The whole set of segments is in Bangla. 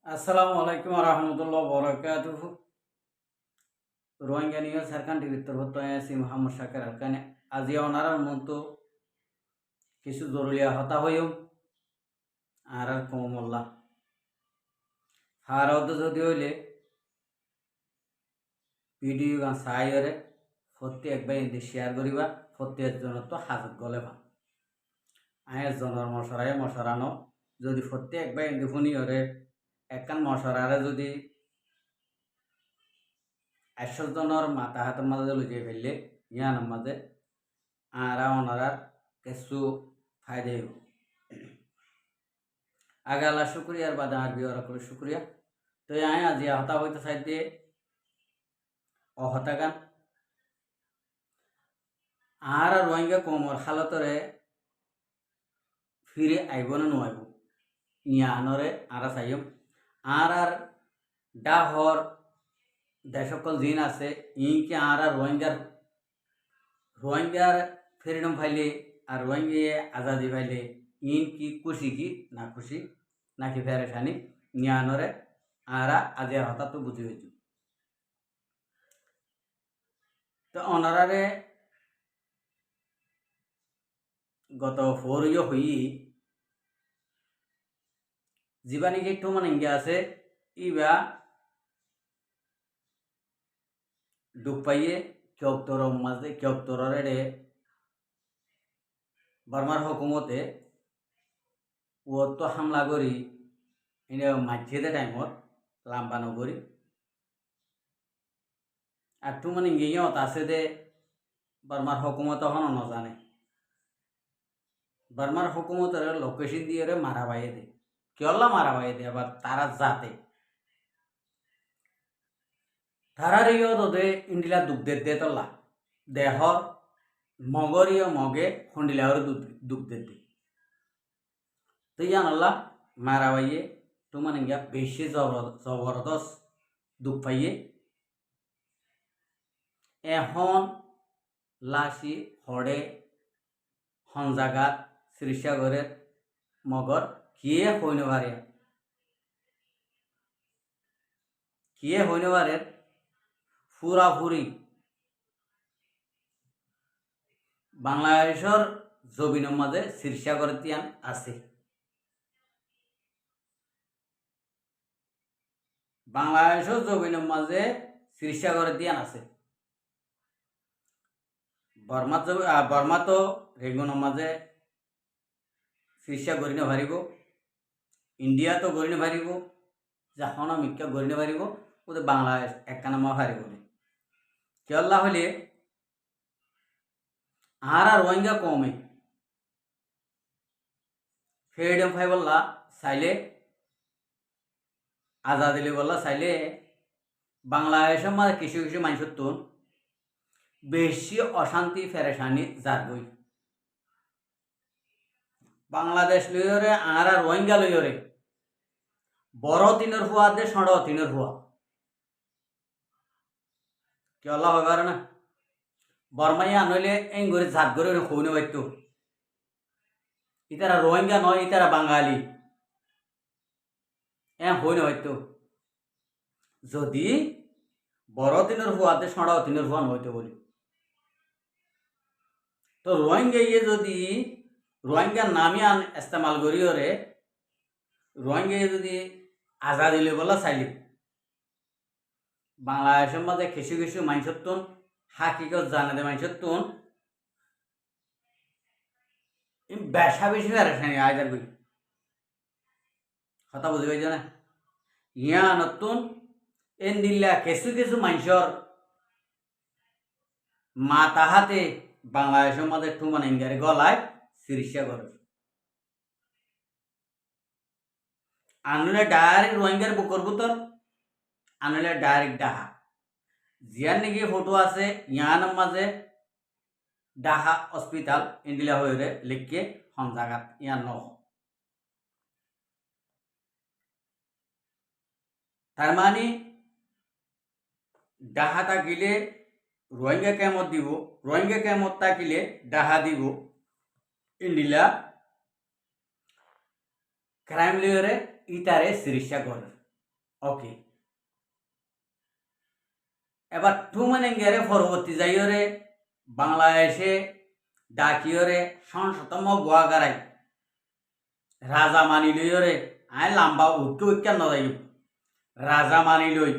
আসসালামু আলাইকুম রহমতুল্লাহ বরকাতুহ। রোহিঙ্গা নিয়ে সারকান টিভির তরফ আছি মোহাম্মদ শাকের হালকানে। আজি ওনারার মতো কিছু জরুরিয়া হতা হইম আর কমল্লা হারদ যদি হইলে ভিডিও গান চাইরে ফতি একবার ইন্দি শেয়ার করিবা। ফতি একজনের তো হাজত গলে ভাব একজনের মশারায় মশারানো যদি ফতি একবার ইন্দি শুনি হরে একখান মশারারে যদি 100 জনের মাথা হাতের মাঝে লুকিয়ে ফেললে ইয়ানোর মাঝে আর ওনারা কিছু ফায়দা হইব। আগে আল্লাহ শুক্রিয়ার বাদে আর বিওরা করে শুক্রিয়া। তো আয় আজি হতা হইতে চাই দিয়ে অহতা গান আর রোহিঙ্গা কমর হালতরে ফিরে আইব না নোয়াইব ইয়ানরে আর চাইম আর ডাহর যে সকল জিন আছে ইনকে আর রোহিঙ্গার ফ্রিডম ফাইলে আর রোহিঙ্গা আজাদি ফাইলে ইন কি খুশি কি না খুশি নাকি ফেরেশানি ইয়ানরে আর আজি হতা তো বুঝি হয়েছে। তো ওনারে গত 4 ইয়ে হই জীবানী যে একটু মানে ইঙ্গে আছে ইবা ডুব পাইয়ে কেউত্তর মাঝে কেউত্তরের বার্মার হকুমতে ও তো হামলা করি এনে মাঝে টাইমত লাম্বানো করি আর টু মানে ইঙ্গিয়ত আছে দে বার্মার হকুমত হন নজানে বার্মার হকুমতের লোকেশন দিয়ে মারা বাইয়ে দে কেলা মারা বাইয়ে দে আবার তারা যাতে তারার ইয়ে ইন্ডিলা দুগ্ধের দে তল্লা দেহর মগরীয় মগে হন্ডিলার দুগ্ধের দে তো জানাল্লা মারা বাইয়ে তো মানে গিয়া বেশি জবরদস্ত দুঃখ পাইয়ে এখন লাশি হড়ে হনজাগাত শ্রীসাগরের মগর কিয়ে হইনবারের ফুরাফুরি বাংলাদেশের জমিনের মাঝে শ্রীসাগরের তিয়ান আছে। বাংলাদেশের জমিনের মাঝে শ্রীসাগরের তিয়ান আছে। বর্মা তো রেগুনের মাঝে শ্রীসা গড়ি নারিব ইন্ডিয়া তো গড়ি নারিব যখন মিক্কা গড়ি নারিব ওদের বাংলাদেশ একখানা হারিব কেল্লা হলে আর রোহিঙ্গা কমে ফ্রিডম ফাই বললা চাইলে আজাদিলে বললা চাইলে বাংলাদেশের মাঝে কিছু কিছু মানুষের তো বেশি অশান্তি ফেরেশানি যারবই বাংলাদেশ লইরে আর রোহিঙ্গা লইরে বড় তিনের হুয়া দে সড় তিনের হুয়া কেলা হবার না বর্মাইয়া আনলে এং করে ঝাট করে খৌনে বাইতো ইতারা রোহিঙ্গা নয় ইতারা বাঙালি হইনে হয়তো যদি বড় দিনের হুয়াতে সড় দিনের হুয়া হইতে বলি তো রোহিঙ্গা ইয়ে যদি রোহিঙ্গা নামে ইস্তেমাল করিওরে রোহিঙ্গা যদি আজাদি লই বলা চাইলে বাংলাদেশের মাঝে কিছু কিছু মানুষের তুন হাকিকত জানে দে মানুষের তুন বেশা বেশি ফেরেশানি আজার বই কথা বুঝি পাইছ না ইয়া নতুন এন দিল্লা কিছু কিছু মানুষের মাথা হাতে বাংলাদেশের মাঝে টুমান ইঙ্গারে গলায় চিকিৎসা করে আনলে ডাইরেক্ট রোহিঙ্গার বুকর বুতর আনলে ডাইরেক্ট ডাহা জিয়ার নাকি ফটো আছে ইয়ার মাঝে ডাহা হসপিটাল ইন্ডিলা হয়ে লিখকে হন জায়গাত ইয়ার ন তার মানে ডাহা থাকিলে রোহিঙ্গা কেমত দিব রোহিঙ্গা কেমত থাকিলে ডাহা দিব ইন্ডিলা ক্রাইম লিওরে ইতারে চিকিৎসা করে ওকে এবার টুমেনেঙ্গেরে পরবর্তী যাইরে বাংলাদেশে ডাকিয়রে সংসতম গোয়াগারাই রাজা মানি লইরে আয় লাম্বা উঠতে উঠতে নজাই রাজা মানি লই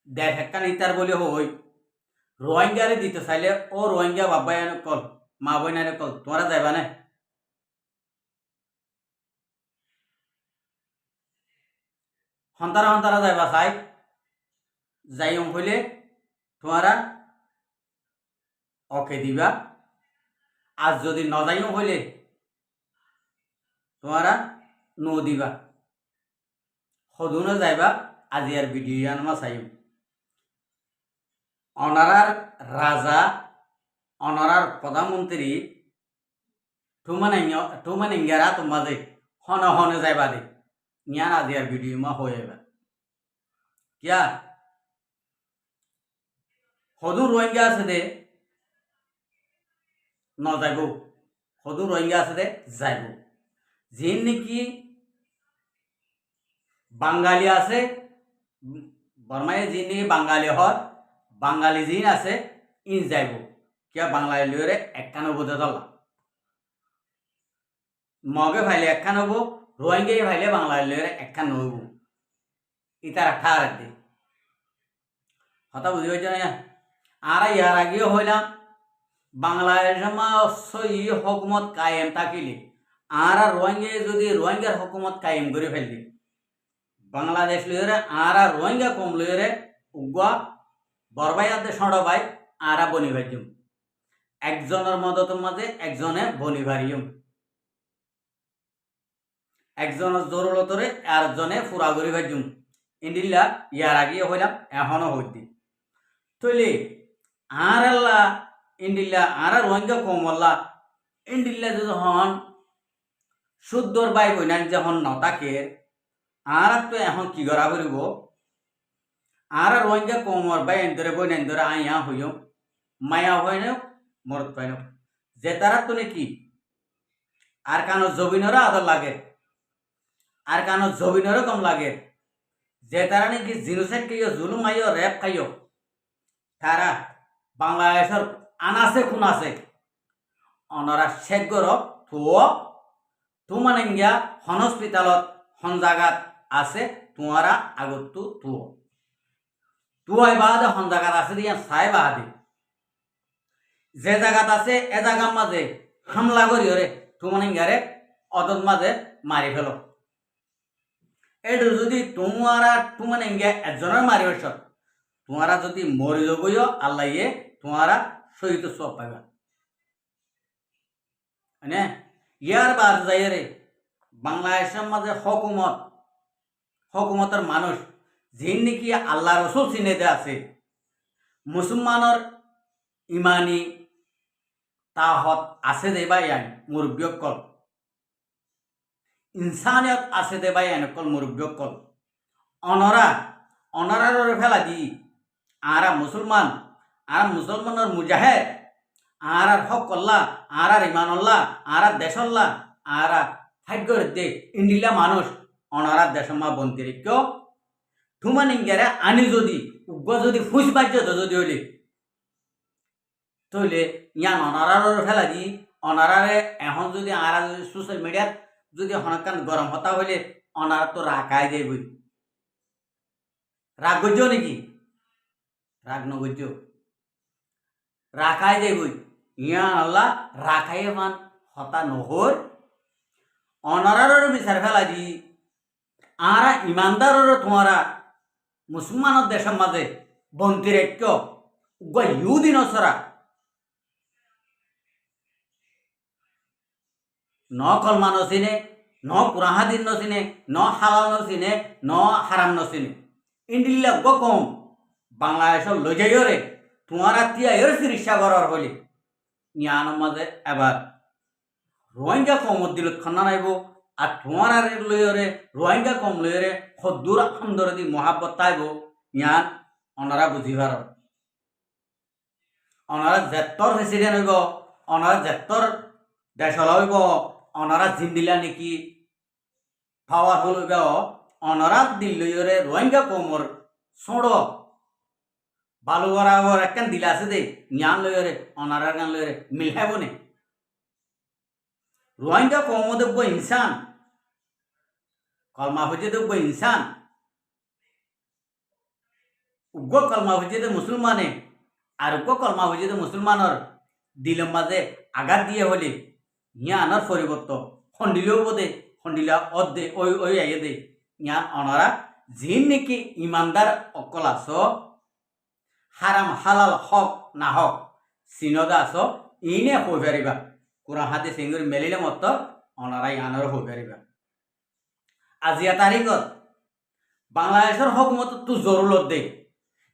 দেখ একটা নিতার বলে হই রোহিঙ্গারে দিতে চাইলে ও রোহিঙ্গা বাবাই কল মা বইনারে কল তোমরা যাইবা না হন্তারা যাইবা চাই যাই হইলে তোমরা ওকে দিবা আর যদি নজাইও হইলে তোমরা নো দিবা সদুনো যাইবা আজি আর ভিডিও আনমা চাই অনারার রাজা অনারার প্রধানমন্ত্রী টুমানিঙ্গারা তোমাদের হনে হনে যাইবা দে ইয়ান আজি আর ভিডিও মা হয়ে যাবা কিয়া সদু রোহিঙ্গা আছে দে নযাইব সদু রোহিঙ্গা আছে দে যাইব যিন নাকি বাঙালি আছে বর্মায় যিন নাকি বাঙালি হর বাঙালি যিন আছে ইন যাইব কিয়া বাংলায় লিওরে একখানো বোঝা দলা মগে ভাইলে একখান হবো রোহিঙ্গাই ভাইলে বাংলায় লিওরে একখান হইব ইতার ঠার দে কথা বুঝি হয়েছে না আর ইয়ার আগেও হইলাম বাংলাদেশ হকুমত কায়েম থাকিলে আর রোহিঙ্গা যদি রোহিঙ্গার হকুমত কায়েম করে ফেললি বাংলাদেশ লইরে আর রোহিঙ্গা কম লইরে উগুয়া বরবাইয়াতে সড়বাই আর বনি ভাইজুম একজনের মদতের মাঝে একজনে বনি ভারিয়ম একজনের জরুরতরে আর জনে ফুরা করি ভাইজুম ইন্দিল্লা ইয়ার আগে হইলাম এখনো হইতি তৈলি আর আল্লাহ ইন্দিল্লা আর রোহিঙ্গা কম আল্লাহ ইন্দিল্লা যদি হন শুদ্ধর বাই বইনান যখন নতাকে আর তো এখন কি করা করিব আর রোহিঙ্গা কমর বাই এনদরে বইনান ধরে আইয়া হইও মায়া হইন মরত পাইন যে তারা তো নাকি আর কানো জবিনেরও আদর লাগে আর কানো জবিনেরও কম লাগে যে তারা নাকি জিনোসাইড খাইও জুলুম খাইও রেপ খাইও তারা বাংলাদেশের আনাছে কোন আছে অনরা শেখগর থুয় তুমানেঙ্গিয়া হন হসপিটালত হন জাগাত আছে তোমারা আগত থুয় তুয়াই বাদে হন জাগাত আছে দিয়া চাই বাদে যে জাগাত আছে এ জাগার মাঝে হামলা করি ওরে তুমানেঙ্গারে অদত মাঝে মারি ফেল এটু যদি তোমারা তুমানেঙ্গিয়া একজনের মারি বস তোমারা যদি মরি যাবইও আল্লাহ তোমারা শহীদ সব পাইবা মানে ইয়ার বাদ যাইরে বাংলাদেশের মাঝে হকুমতের মানুষ যিন নাকি আল্লাহ রসুল চিনেতে আছে মুসলমানের ইমানি তাহত আছে দে বাই আইন মুরব্বীকল ইনসানিয়ত আছে দে বাই আইন কল মুরব্বীকল অনরার ফেলা দি আর মুসলমানের মুজাহেদ আর হক আল্লাহ আর ইমানুল্লাহ আর দেশল্লাহ আর ফাইট করে দে ইন্ডিলা মানুষ অনারার দেশমা বন্তির কেউ ঠুমানিঙ্গারে আনি যদি উগ্র যদি ফুস বাজ্য যদি হইলে তইলে ইয়ান অনারার ফেলা দি অনারারে এখন যদি আর যদি সোশ্যাল মিডিয়াত যদি হনকান গরম হতা হইলে অনার তো রাখাই যাইব রাগ গজ্য নাকি রাগ নগজ্য রাখাই যাইব ইয়ান আল্লাহ রাখাই মান হতা নহর অনারার বিচার ফেলা দি আর ইমানদারের তোমারা মুসলমানের দেশের মাঝে বন্তির এক ইহুদি নসরা ন কলমা নচিনে ন কুরাহাদিন নচিনে ন হালাল নচিনে ন হারাম নচিনে ইন্ডিল্লা কম বাংলাদেশের লৈ যাইরে তোমারা তিয়াইর চিকিৎসা করার হলে ইয়ানোর মাঝে এবার রোহিঙ্গা কমত দিলত খানা নাইব আর তোমার লইরে রোহিঙ্গা কম লইরে সদ্দুর আমদরদি মহাব্বত তাইব ইয়ান অনারা বুঝিবার অনারা জেত্তর প্রেসিডেন্ট হইব অনারা জেত্তর দেশ হইব অনারা জিন্দিলা নাকি পাওয়ারফুল হইব অনরাত দিল্লইরে রোহিঙ্গা কমর ছোড় বালু বরাবর একখান দিলা আছে দে জ্ঞান লইরে অনারার গান লইরে মিলাইব নে রোহিঙ্গা কম দেব ইনসান কলমা হইতে দেব ইনসান উগ্র কলমা হইতে মুসলমানে আর উগ্র কলমা হইতে মুসলমানের দিলের মাঝে আঘাত দিয়ে হলে ইয়া আনার পরিবর্তন খন্ডিলেও বোধে খন্ডিলা অদ দে ওই ওই আইয়ে দে ইয়া অনারা যিন নাকি ইমানদার অকল আস হারাম হালাল হক না হক চিনদা আস ইনে হয়ে পারিবা কোরআন হাতে সিঙ্গুরি মেলিলে মত অনারা ইয়ানোর হয়ে পারিবা আজিয়া তারিখত বাংলাদেশের হকুমত তো জরুরত দে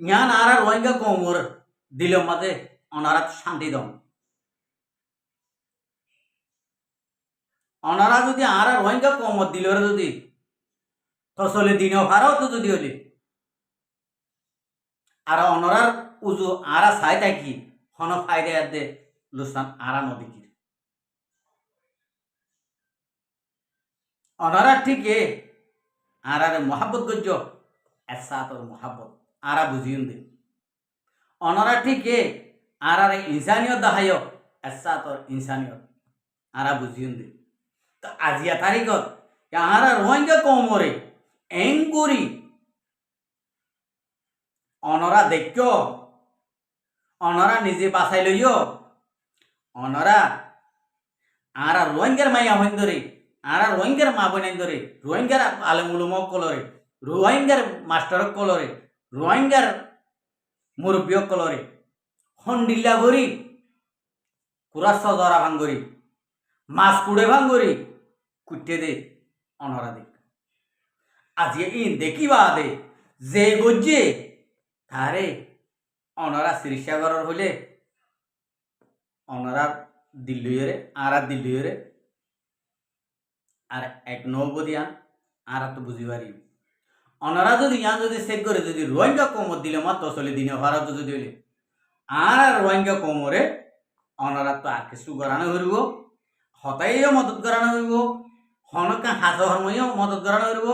ইয়ান আর রোহিঙ্গা কমর দিলের মাঝে অনারা শান্তি দম অনারা যদি আর রোহিঙ্গা কমত দিল যদি তসলে দিন ভারত যদি হলে আর অনরার উজু আরা চাই থাকি হন ফাইদে দে লুসান আরা নদীকির অনারা ঠিক এ আর মহাব্বত গজ্য এসাতর মহাব্বত আরা বুঝিয়ে দে অনারা ঠিক এ আর ইনসানিয়ত দাহায় এসাতর ইনসানিয়ত আরা বুঝিয়ে দে তো আজিয়া তারিখত আর রোহিঙ্গা কমরে এঙ্গুরি অনরা দেখ অনরা নিজে বাছাই লইও অনরা আর রোহিঙ্গার মাইয়া হইন ধরে আর রোহিঙ্গার মা বোন ধরে রোহিঙ্গার আলমুলুম কলরে রোহিঙ্গার মাস্টার কলরে রোহিঙ্গার মুরব্বী কলরে হন্ডিল্লা ভরি কুড়া সজরা ভাঙ্গরি মাছ কুড়ে ভাঙ্গরি কুটে দে অনরা দেখ আজি ইন দেখিবা দে যে গজ্জে তারে অনরা চিকিৎসাগরের হলে অনরার দিল্লুইরে আর দিল্লুইরে আর এক নবদিয়ান আর তো বুঝি পারি অনরা যদি ইয়ান যদি চেক করে যদি রোহিঙ্গা কমর দিলে মাত্র চলে দিনে ভারত যদি হলে আর রোহিঙ্গা কমরে অনরা তো আর কিছু করানো হইব হতাইও মদত করানো হইব হনকা হাস হরমইও মদত করানো হইব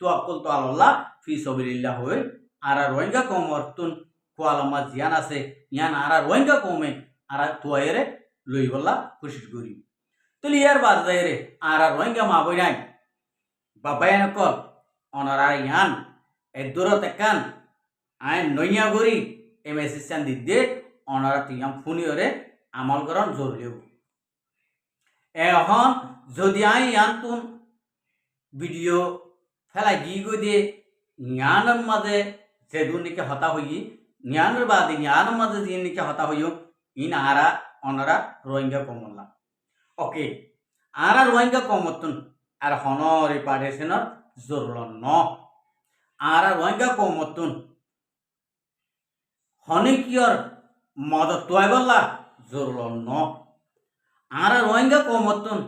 তো অকল তো আল্লাহ ফি সবিলিল্লাহ হয়ে আর রোহিঙ্গা কমর তুন কোয়ালামা জিয়ান আছে ইয়ান আর রোহিঙ্গা কমে আর তুয়ারে লই বললা কোশিশ করি তুলি ইয়ার বাদ যায় রে আর রোহিঙ্গা মা বই নাই বাবাই নকল অনারা ইয়ান এ দূরত একান আইন নইয়া গরি এম এসিস্টান দিতে অনারা তিয়াম ফুনিয়রে আমল করন জরুরি এখন যদি আই ইয়ান তুন ভিডিও ফেলাই গি গই দিয়ে জ্ঞানের মাঝে যে দুর্নীকে হতা হই জ্ঞানের বাদে জ্ঞানের মাঝে যে নিকে হতা হইও ইন আরা অনারা রোহিঙ্গা কমলা ওকে আরা রোহিঙ্গা কমতন আর হন রিপার্টেশনের জরুর ন আরা রোহিঙ্গা কমতন হনিকিয়র মদত তোয়াই বললা জরুর ন আরা রোহিঙ্গা কমতন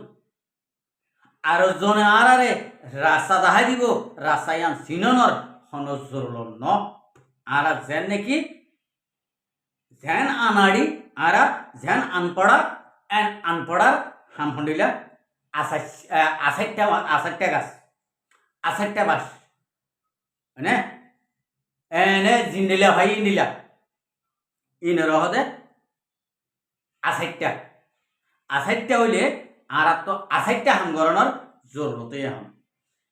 আর জনে আরারে রাস্তা দেখাই দিব রাস্তায়ান সিননর হন জরুর ন আরা যেন নাকি যেন আনাড়ি আরা যেন আনপড়া এন্ড আনপড়ার হাম হন্ডিলা আষাটটা গাছ আষাটটা বাস মানে এনে জিন্দিলা ভাই ইন্দিলা ইন রহদে আষাটটা হইলে আর তো আষাটটা হাম গরণর জরুরতেই হাম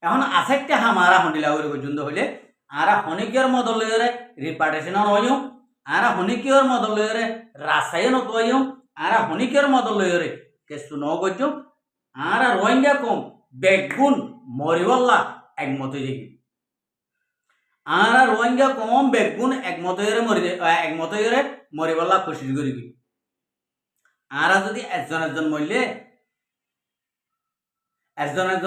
এখন আষাটটা হাম আরা হন্ডিলা ওই পর্যন্ত হইলে আরা হনিকিয়র মদল লইরে রিপার্টেশন হইও আরা হনিকিয়র মদল লইরে রাসায়ন হইও আরা হনিকিয়র মদল লইরে কেসু ন গজ্জ আরা রোহিঙ্গা কম বেগুন মরিবল্লা একমতই দেখি আরা রোহিঙ্গা কম বেগুন একমতইরে মরিবল্লা কোশিশ করিবি আরা যদি একজন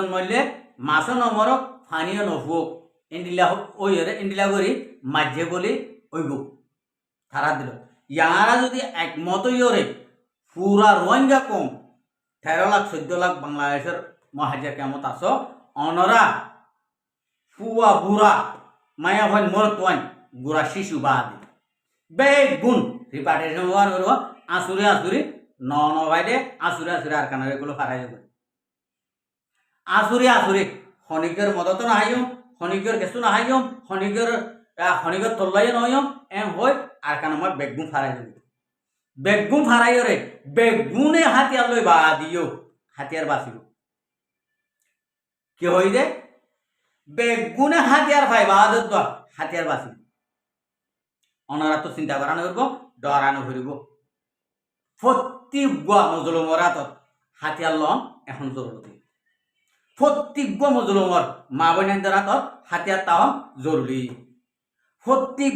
মরলে মাছও নমরক ফানিও নফুক ইন্ডিলা করি মাঝে বলি ওইব তারা দিল ইয়ারা যদি একমতইরে পুরা রোহিঙ্গা কম 13 লাখ 14 লাখ বাংলাদেশের মহাজির কেমত আস অনরা ফুয়া বুড়া মায়া ভাই মরতওয়ান গুড়া শিশু বাদে বেগুন রিপার্টেশন হওয়ার আসুরি ন ভাই দে আসুরি আর কানারে গুলো ফারাই যাবে আসুরি হনিকের মদত না হাইও হনিগর গেছু না হাইয়ম হনিগর তল্লাই নয়ম এম হই আর কান আমার বেগুন ফারাই দেব বেগুন ফারাইরে বেগুনে হাতিয়ার লই বা দিও হাতিয়ার বাঁচিব কি হই দে বেগুনে হাতিয়ার ভাই বা হাতিয়ার বাঁচিব অনারা তো চিন্তা করানো করব ডরানো করিব প্রত্যেক মজলুমর হাতত হাতিয়ার লন এখন জরুরি প্রত্যেক মজলুমর মা বোনের হাতত হাতিয়ার তাহন জরুরি প্রত্যেক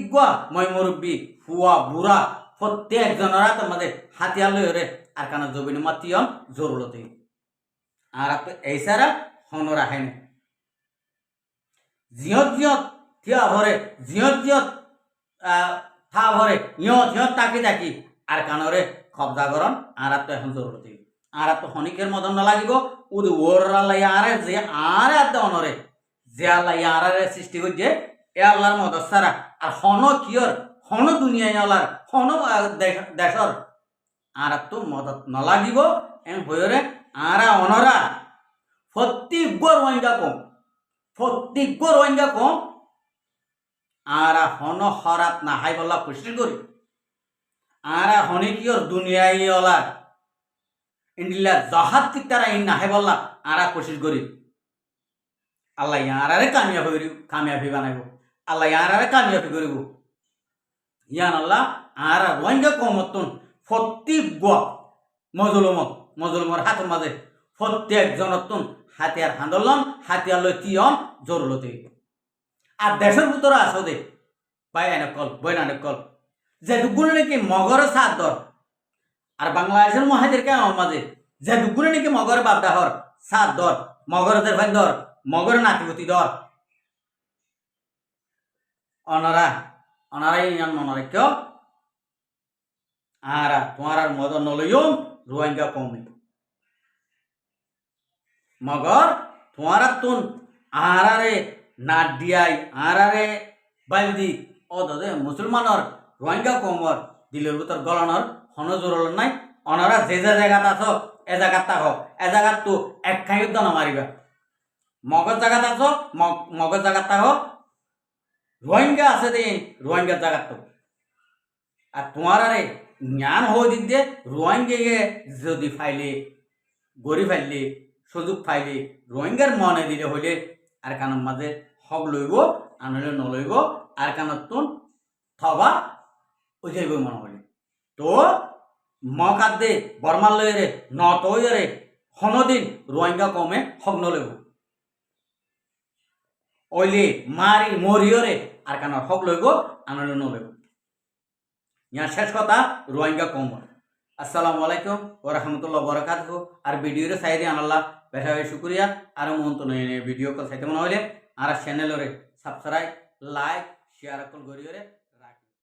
মই মুরব্বী হুয়া বুড়া প্রত্যেকজনের হাতের মাঝে হাতিয়ার লইরে আর কানা জবিন মাতিয়ন জরুরতি আর এই সারা হনর আহেন জিয়ত থিয়া ভরে জিয়ত থা ভরে ইয়ত তাকি তাকি আর কানরে কবজা করন আর তো এখন জরুরতি আর তো হনিকের মদন না লাগিব উদ ওরা লাই আরে যে আরে আদ অনরে যে আল্লাহ আরে সৃষ্টি করছে এ আল্লাহর মদত সারা আর হন কিয়র হন দুনিয়ায় আল্লাহর হন দেশর আর তো মদত না লাগিব এম হইরে আরা অনরা প্রত্যেক রোহিঙ্গা কম আর হন হরাত না হাই বল্লা কোশিশ করি আর হনে কিয়র দুনিয়ায় অলা ইন্ডিলা জাহাজ ঠিক তারা ইন না হাই বল্লা আরা কোশিশ করি আল্লাহ ইয়ারে কামিয়াবি বানাইব আল্লাহ ইয়ারে কামিয়াবি করিব ইয়ান আল্লাহ আর রোহিঙ্গা কমতন প্রত্যেক মজলুমর হাতের মাঝে প্রত্যেক জনতন হাতিয়ার হান্দোলন হাতিয়ার লই তিয়ন জরুরতে আর দেশের ভিতরে আসো দে ভাই এনেকল বইনানেকল যে দুগুলো নাকি মগরের সাত দর আর বাংলাদেশের মহাজের কেমন মাঝে যে দুগুলো নাকি মগরের বাপদাহর সাত দর মগরদের ভাই দর মগরের নাতিপতি দর অনারাই ইয়ান মনারে কেউ আর তোমার আর মদন নলইম রোহিঙ্গা কমে মগর তোমার তুন আহারে নাট দিয়াই আহারে বাইদি ও দাদে মুসলমানর রোহিঙ্গা কমর দিলের ভিতর গলানোর হন জোরল নাই অনারা যে জায়গাত আছো এ জায়গাত থাকো এ জায়গাত তো এক খাই যুদ্ধ না মারিবা মগর জায়গাত আছো মগর জায়গাত থাকো রোহিঙ্গা আছে দে রোহিঙ্গার জায়গাত তো আর তোমার আরে জ্ঞান হয়ে দিক দিয়ে রোহিঙ্গে যদি ফাইলে গড়ি ফাইলে সুযোগ ফাইলে রোহিঙ্গার মনে দিলে হইলে আর কানের মাঝে হক লইব আনলে নলইব আর কানত তুন থবা ওই যাইব মনে হইলে তো মকাত দে বর্মার লইরে নত হইরে হনদিন রোহিঙ্গা কমে হক নলইব ওইলে মারি মরিয়রে আর কানের হক লইব আনলে নলইব यहाँ शेष कथा रोहिंग्या कम अस्सलामु अलैकुम व रहमतुल्लाहि व बरकातुहु और वीडियो रे साइडे आनल्ला बेठा शुक्रिया और मन तो वीडियो को साइते मन हইলে আর চ্যানেল রে সাবস্ক্রাইব লাইক শেয়ার কল করিও রে।